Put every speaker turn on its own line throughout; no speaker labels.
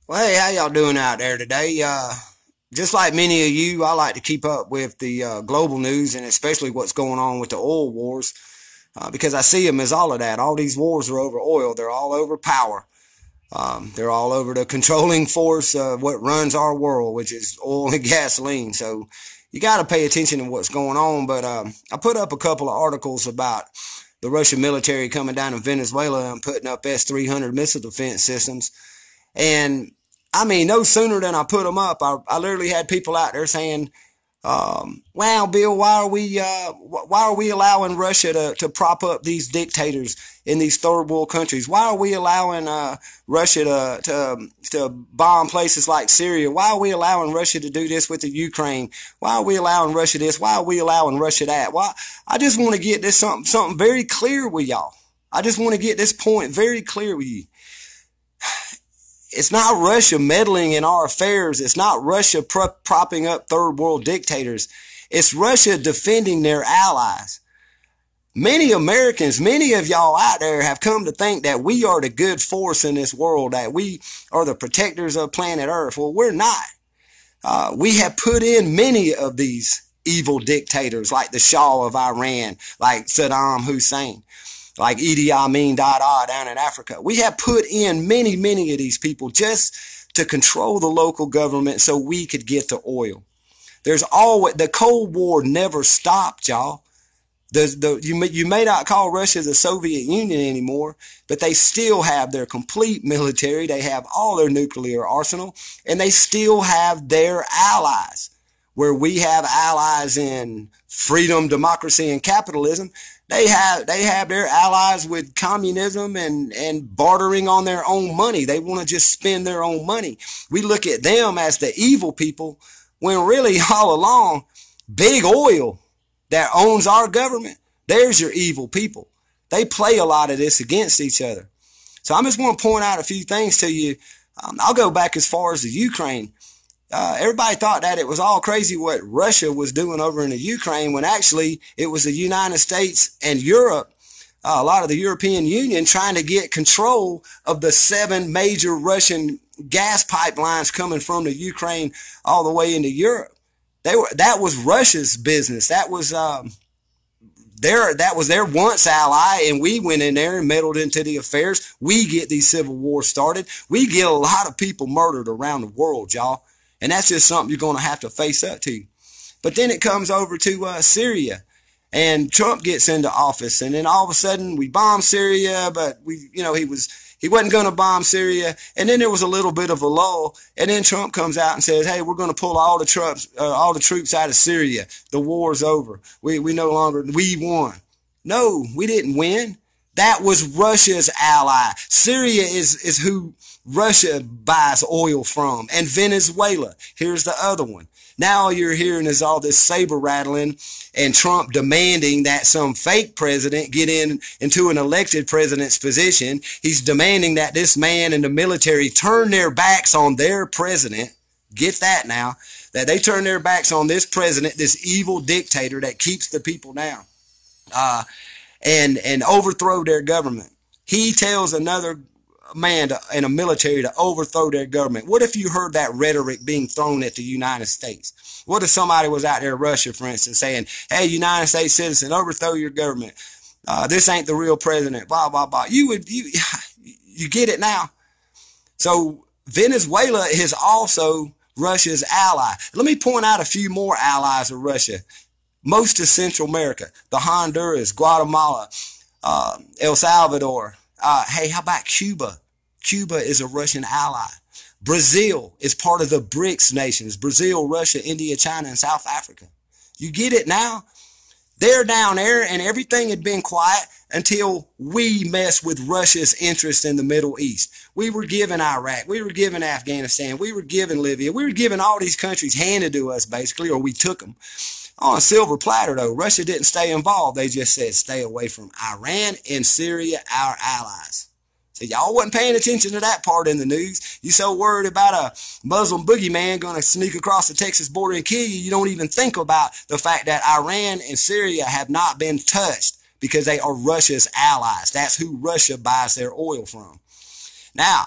Well, hey, how y'all doing out there today? Just like many of you, I like to keep up with the global news and especially what's going on with the oil wars because I see them as all of that. All these wars are over oil. They're all over power. They're all over the controlling force of what runs our world, which is oil and gasoline. So you got to pay attention to what's going on. But I put up a couple of articles about the Russian military coming down in Venezuela and putting up S-300 missile defense systems. And I mean, no sooner than I put them up, I literally had people out there saying, "Wow, Bill, why are we allowing Russia to prop up these dictators in these third world countries? Why are we allowing Russia to bomb places like Syria? Why are we allowing Russia to do this with the Ukraine? Why are we allowing Russia this? Why are we allowing Russia that?" Why? I just want to get this something very clear with y'all. I just want to get this point very clear with you. It's not Russia meddling in our affairs. It's not Russia propping up third world dictators. It's Russia defending their allies. Many Americans, many of y'all out there have come to think that we are the good force in this world, that we are the protectors of planet Earth. Well, we're not. We have put in many of these evil dictators like the Shah of Iran, like Saddam Hussein, like Idi Amin Dada down in Africa. We have put in many of these people just to control the local government so we could get to oil. There's always, the Cold War never stopped, y'all. You may not call Russia the Soviet Union anymore, but they still have their complete military. They have all their nuclear arsenal, and they still have their allies. Where we have allies in freedom, democracy, and capitalism, they have their allies with communism and bartering on their own money. They want to just spend their own money. We look at them as the evil people when really all along, big oil that owns our government, there's your evil people. They play a lot of this against each other. So I'm just going to point out a few things to you. I'll go back as far as the Ukraine. Everybody thought that it was all crazy what Russia was doing over in the Ukraine when actually it was the United States and Europe, a lot of the European Union trying to get control of the 7 major Russian gas pipelines coming from the Ukraine all the way into Europe. That was Russia's business. That was their once ally, and we went in there and meddled into the affairs. We get these civil wars started. We get a lot of people murdered around the world, y'all. And that's just something you're going to have to face up to. But then it comes over to Syria, and Trump gets into office, and then all of a sudden we bomb Syria, but he wasn't going to bomb Syria, and then there was a little bit of a lull, and then Trump comes out and says, "Hey, we're going to pull all the troops out of Syria. The war's over. We won." No, we didn't win. That was Russia's ally. Syria is who Russia buys oil from. And Venezuela. Here's the other one. Now all you're hearing is all this saber rattling and Trump demanding that some fake president get into an elected president's position. He's demanding that this man and the military turn their backs on their president. Get that now. That they turn their backs on this president, this evil dictator that keeps the people down. And overthrow their government. He tells another man in a military to overthrow their government. What if you heard that rhetoric being thrown at the United States? What if somebody was out there in Russia, for instance, saying, "Hey, United States citizen, overthrow your government. This ain't the real president, blah, blah, blah." You get it now. So Venezuela is also Russia's ally. Let me point out a few more allies of Russia. Most of Central America, the Honduras, Guatemala, El Salvador. Hey, how about Cuba? Cuba is a Russian ally. Brazil is part of the BRICS nations. Brazil, Russia, India, China, and South Africa. You get it now? They're down there, and everything had been quiet until we messed with Russia's interest in the Middle East. We were giving Iraq. We were giving Afghanistan. We were giving Libya. We were giving all these countries handed to us, basically, or we took them. On a silver platter, though, Russia didn't stay involved. They just said, stay away from Iran and Syria, our allies. So y'all wasn't paying attention to that part in the news. You so worried about a Muslim boogeyman going to sneak across the Texas border and kill you, you don't even think about the fact that Iran and Syria have not been touched because they are Russia's allies. That's who Russia buys their oil from. Now,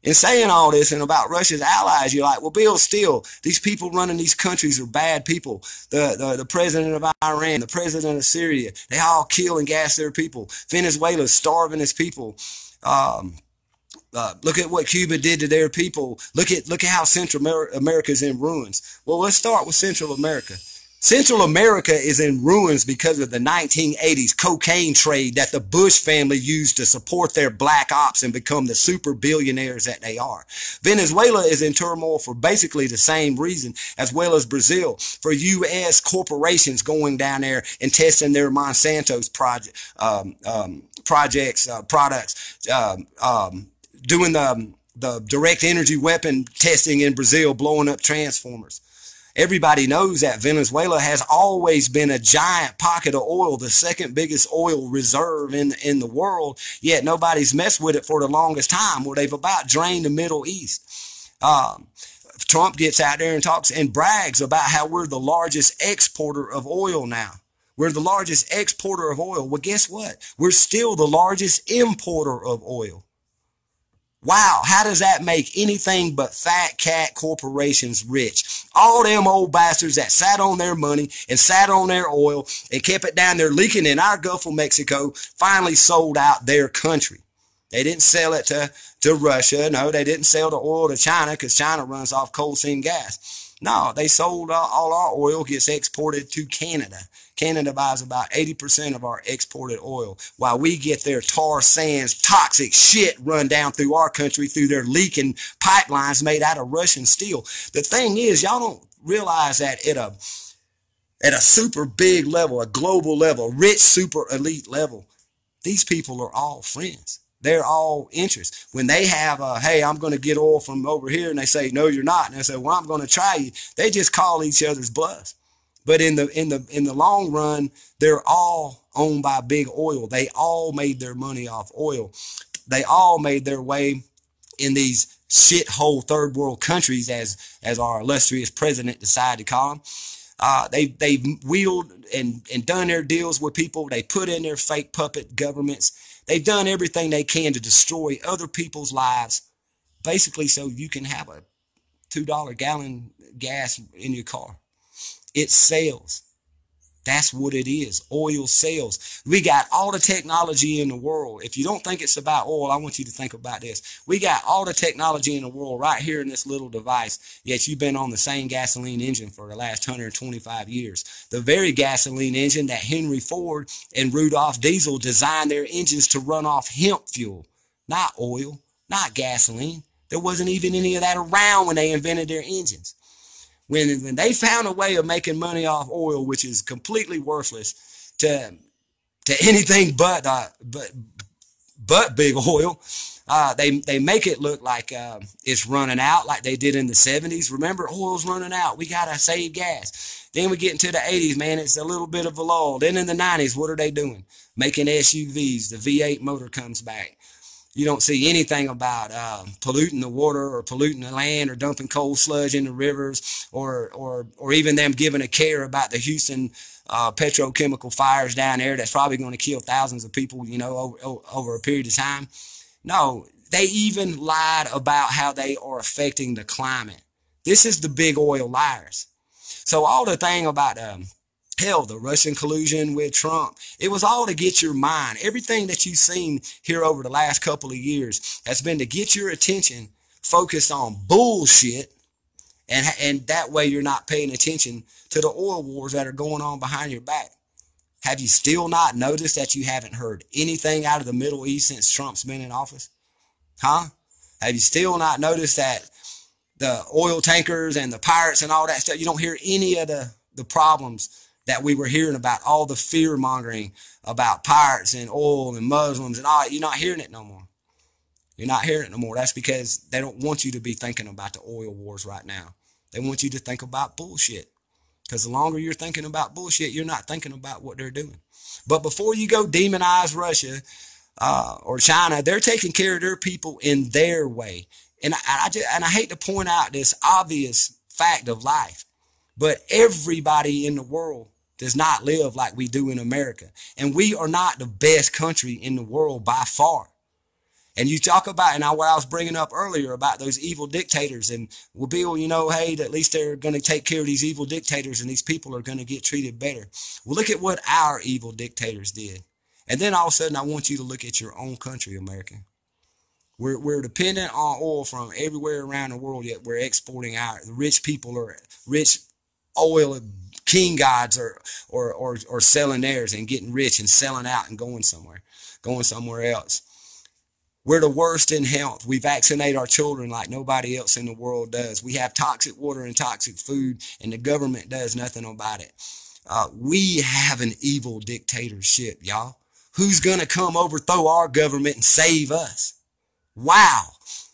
In saying all this and about Russia's allies, you're like, well, Bill, still, these people running these countries are bad people. The president of Iran, the president of Syria, they all kill and gas their people. Venezuela's starving its people. Look at what Cuba did to their people. Look at how Central America's in ruins. Well, let's start with Central America. Central America is in ruins because of the 1980s cocaine trade that the Bush family used to support their black ops and become the super billionaires that they are. Venezuela is in turmoil for basically the same reason, as well as Brazil, for U.S. corporations going down there and testing their Monsanto's products, doing the direct energy weapon testing in Brazil, blowing up transformers. Everybody knows that Venezuela has always been a giant pocket of oil, the second biggest oil reserve in the world, yet nobody's messed with it for the longest time, where they've about drained the Middle East. Trump gets out there and talks and brags about how we're the largest exporter of oil now. We're the largest exporter of oil. Well, guess what? We're still the largest importer of oil. Wow, how does that make anything but fat cat corporations rich? All them old bastards that sat on their money and sat on their oil and kept it down there leaking in our Gulf of Mexico finally sold out their country. They didn't sell it to Russia. No, they didn't sell the oil to China because China runs off coal seam gas. No, they sold all our oil gets exported to Canada. Canada buys about 80% of our exported oil, while we get their tar sands, toxic shit run down through our country through their leaking pipelines made out of Russian steel. The thing is, y'all don't realize that at a super big level, a global level, rich super elite level, these people are all friends. They're all interests. When they have hey, I'm going to get oil from over here, and they say, no, you're not. And they say, well, I'm going to try you. They just call each other's bluffs. But in the long run, they're all owned by big oil. They all made their money off oil. They all made their way in these shithole third world countries, as our illustrious president decided to call them. They've wheeled and done their deals with people. They put in their fake puppet governments. They've done everything they can to destroy other people's lives, basically so you can have a $2 gallon gas in your car. It sells. That's what it is. Oil sells. We got all the technology in the world. If you don't think it's about oil, I want you to think about this. We got all the technology in the world right here in this little device, yet you've been on the same gasoline engine for the last 125 years. The very gasoline engine that Henry Ford and Rudolph Diesel designed their engines to run off hemp fuel, not oil, not gasoline. There wasn't even any of that around when they invented their engines. When they found a way of making money off oil, which is completely worthless to anything but big oil, they make it look like it's running out, like they did in the 70s. Remember, oil's running out. We gotta save gas. Then we get into the 80s, man. It's a little bit of a lull. Then in the 90s, what are they doing? Making SUVs. The V8 motor comes back. You don't see anything about polluting the water or polluting the land or dumping coal sludge in the rivers or even them giving a care about the Houston petrochemical fires down there that's probably going to kill thousands of people, you know, over a period of time. No, they even lied about how they are affecting the climate. This is the big oil liars. So all the thing about hell, the Russian collusion with Trump, it was all to get your mind. Everything that you've seen here over the last couple of years has been to get your attention focused on bullshit, and that way you're not paying attention to the oil wars that are going on behind your back. Have you still not noticed that you haven't heard anything out of the Middle East since Trump's been in office? Huh? Have you still not noticed that the oil tankers and the pirates and all that stuff, you don't hear any of the problems that we were hearing about, all the fear mongering about pirates and oil and Muslims and all that? You're not hearing it no more. You're not hearing it no more. That's because they don't want you to be thinking about the oil wars right now. They want you to think about bullshit. Because the longer you're thinking about bullshit, you're not thinking about what they're doing. But before you go demonize Russia or China, they're taking care of their people in their way. And I hate to point out this obvious fact of life, but everybody in the world does not live like we do in America. And we are not the best country in the world by far. And you talk about, and what I was bringing up earlier about those evil dictators, and well, Bill, you know, hey, at least they're going to take care of these evil dictators, and these people are going to get treated better. Well, look at what our evil dictators did. And then all of a sudden, I want you to look at your own country, America. We're dependent on oil from everywhere around the world, yet we're exporting out. The rich people are rich oil king gods or selling theirs and getting rich and selling out and going somewhere else. We're the worst in health. We vaccinate our children like nobody else in the world does. We have toxic water and toxic food, and the government does nothing about it. We have an evil dictatorship, y'all. Who's going to come overthrow our government and save us? Wow.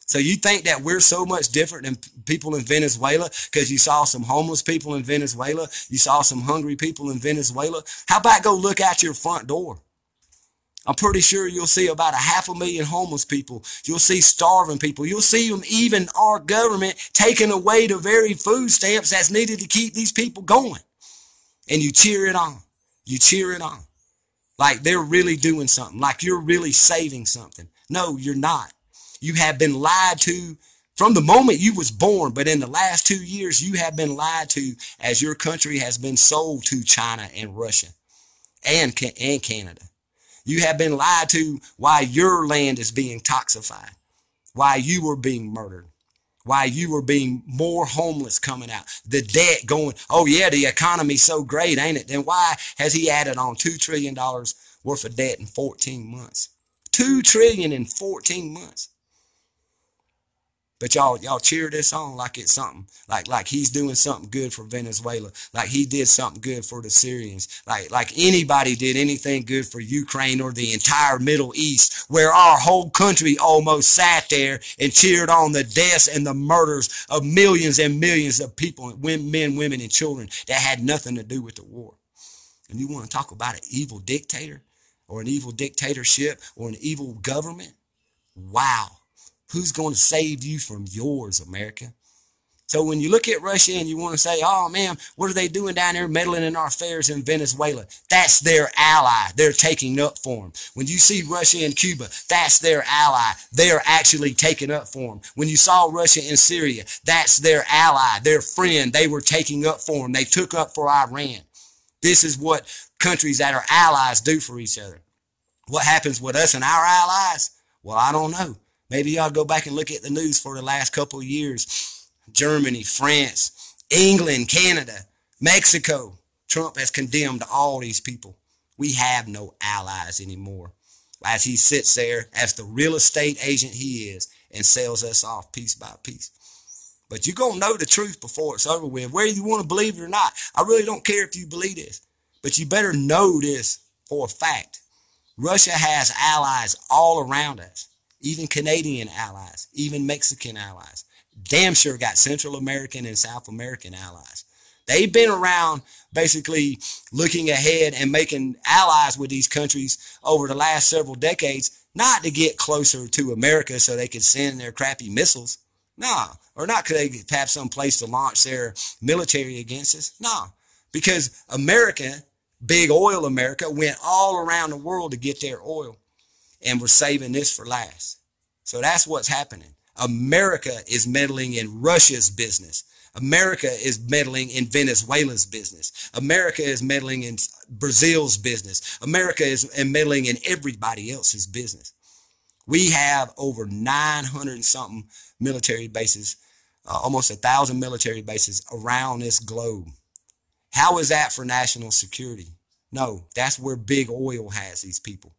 So you think that we're so much different than people in Venezuela because you saw some homeless people in Venezuela? You saw some hungry people in Venezuela? How about go look out your front door? I'm pretty sure you'll see about 500,000 homeless people. You'll see starving people. You'll see them, even our government taking away the very food stamps that's needed to keep these people going. And you cheer it on. You cheer it on. Like they're really doing something. Like you're really saving something. No, you're not. You have been lied to from the moment you was born. But in the last 2 years, you have been lied to as your country has been sold to China and Russia and Canada. You have been lied to why your land is being toxified, why you were being murdered, why you were being more homeless coming out, the debt going, oh yeah, the economy's so great, ain't it? Then why has he added on $2 trillion worth of debt in 14 months? $2 trillion in 14 months. But y'all cheer this on like it's something, like he's doing something good for Venezuela, like he did something good for the Syrians, like anybody did anything good for Ukraine or the entire Middle East, where our whole country almost sat there and cheered on the deaths and the murders of millions and millions of people, men, women, and children that had nothing to do with the war. And you want to talk about an evil dictator or an evil dictatorship or an evil government? Wow. Who's going to save you from yours, America? So when you look at Russia and you want to say, oh man, what are they doing down there meddling in our affairs in Venezuela? That's their ally. They're taking up for them. When you see Russia and Cuba, that's their ally. They're actually taking up for them. When you saw Russia and Syria, that's their ally, their friend. They were taking up for them. They took up for Iran. This is what countries that are allies do for each other. What happens with us and our allies? Well, I don't know. Maybe y'all go back and look at the news for the last couple of years. Germany, France, England, Canada, Mexico. Trump has condemned all these people. We have no allies anymore. As he sits there as the real estate agent he is and sells us off piece by piece. But you're going to know the truth before it's over with. Whether you want to believe it or not, I really don't care if you believe this. But you better know this for a fact. Russia has allies all around us. Even Canadian allies, even Mexican allies. Damn sure got Central American and South American allies. They've been around basically looking ahead and making allies with these countries over the last several decades, not to get closer to America so they could send their crappy missiles. No. Or not because they have some place to launch their military against us. No. Because America, big oil America, went all around the world to get their oil. And we're saving this for last. So that's what's happening. America is meddling in Russia's business. America is meddling in Venezuela's business. America is meddling in Brazil's business. America is meddling in everybody else's business. We have over 900 and something military bases, almost 1,000 military bases around this globe. How is that for national security? No, that's where big oil has these people.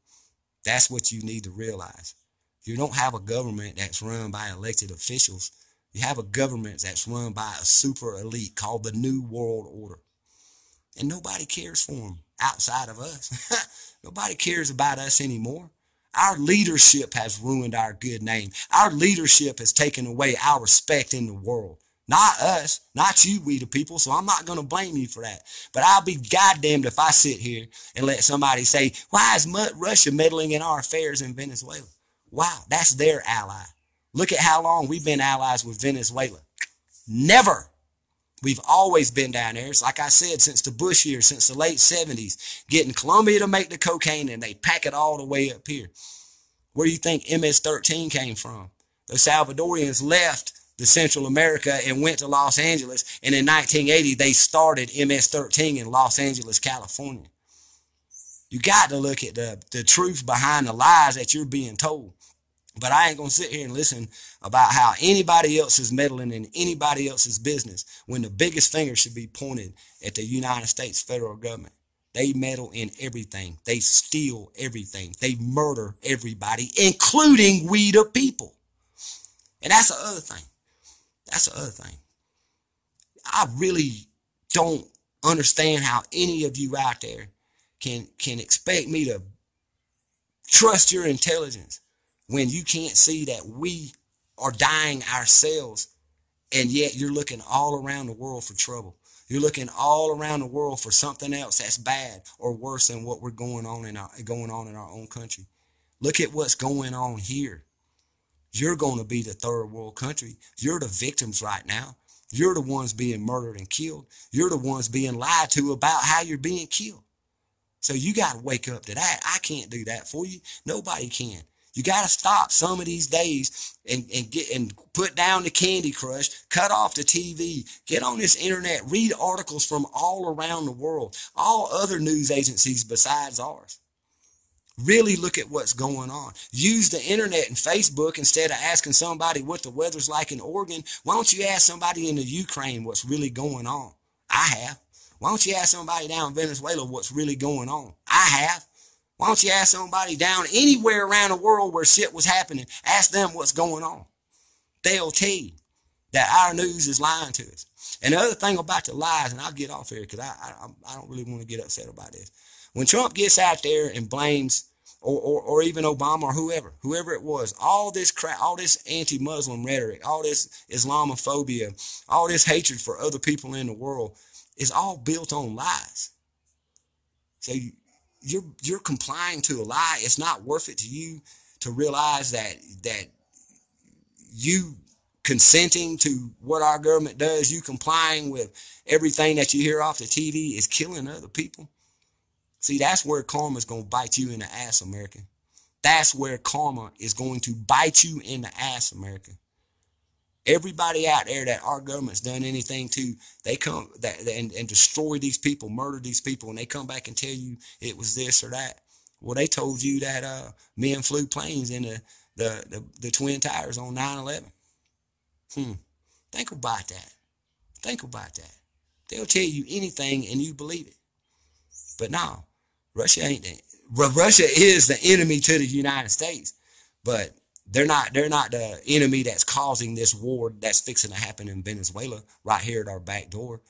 That's what you need to realize. You don't have a government that's run by elected officials. You have a government that's run by a super elite called the New World Order. And nobody cares for them outside of us. Nobody cares about us anymore. Our leadership has ruined our good name. Our leadership has taken away our respect in the world. Not us, not you, we the people, so I'm not going to blame you for that. But I'll be goddamned if I sit here and let somebody say, why is Russia meddling in our affairs in Venezuela? Wow, that's their ally. Look at how long we've been allies with Venezuela. Never. We've always been down there. It's like I said, since the Bush years, since the late 70s, getting Colombia to make the cocaine and they pack it all the way up here. Where do you think MS-13 came from? The Salvadorians left the Central America and went to Los Angeles, and in 1980 they started MS-13 in Los Angeles, California. You got to look at the truth behind the lies that you're being told. But I ain't going to sit here and listen about how anybody else is meddling in anybody else's business when the biggest finger should be pointed at the United States federal government. They meddle in everything. They steal everything. They murder everybody, including we the people. And that's the other thing. That's the other thing. I really don't understand how any of you out there can expect me to trust your intelligence when you can't see that we are dying ourselves, and yet you're looking all around the world for trouble. You're looking all around the world for something else that's bad or worse than what we're going on in our own country. Look at what's going on here. You're going to be the third world country. You're the victims right now. You're the ones being murdered and killed. You're the ones being lied to about how you're being killed. So you got to wake up to that. I can't do that for you. Nobody can. You got to stop some of these days and put down the Candy Crush, cut off the TV, get on this internet, read articles from all around the world, all other news agencies besides ours. Really look at what's going on. Use the internet and Facebook instead of asking somebody what the weather's like in Oregon. Why don't you ask somebody in the Ukraine what's really going on? I have. Why don't you ask somebody down in Venezuela what's really going on? I have. Why don't you ask somebody down anywhere around the world where shit was happening? Ask them what's going on. They'll tell you that our news is lying to us. And the other thing about the lies, and I'll get off here because I don't really want to get upset about this. When Trump gets out there and blames, or even Obama or whoever it was, all this crap, all this anti-Muslim rhetoric, all this Islamophobia, all this hatred for other people in the world is all built on lies. So you're complying to a lie. It's not worth it to you to realize that you consenting to what our government does, you complying with everything that you hear off the TV is killing other people. See, that's where karma is going to bite you in the ass, America. That's where karma is going to bite you in the ass, America. Everybody out there that our government's done anything to, they come and destroy these people, murder these people, and they come back and tell you it was this or that. Well, they told you that men flew planes in the Twin Towers on 9/11. Think about that. Think about that. They'll tell you anything and you believe it. But no, Russia ain't that. Russia is the enemy to the United States, but they're not the enemy that's causing this war that's fixing to happen in Venezuela right here at our back door.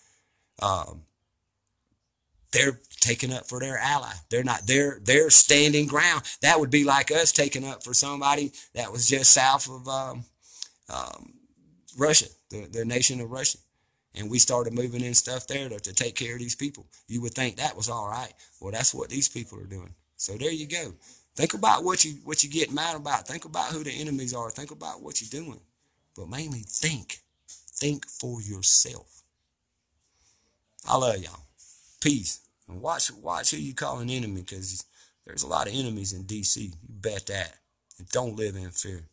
They're taking up for their ally. They're standing ground. That would be like us taking up for somebody that was just south of Russia, the nation of Russia. And we started moving in stuff there to take care of these people. You would think that was all right. Well, that's what these people are doing. So there you go. Think about what you get mad about. Think about who the enemies are. Think about what you're doing. But mainly think. Think for yourself. I love y'all. Peace. And watch who you call an enemy, because there's a lot of enemies in D.C. You bet that. And don't live in fear.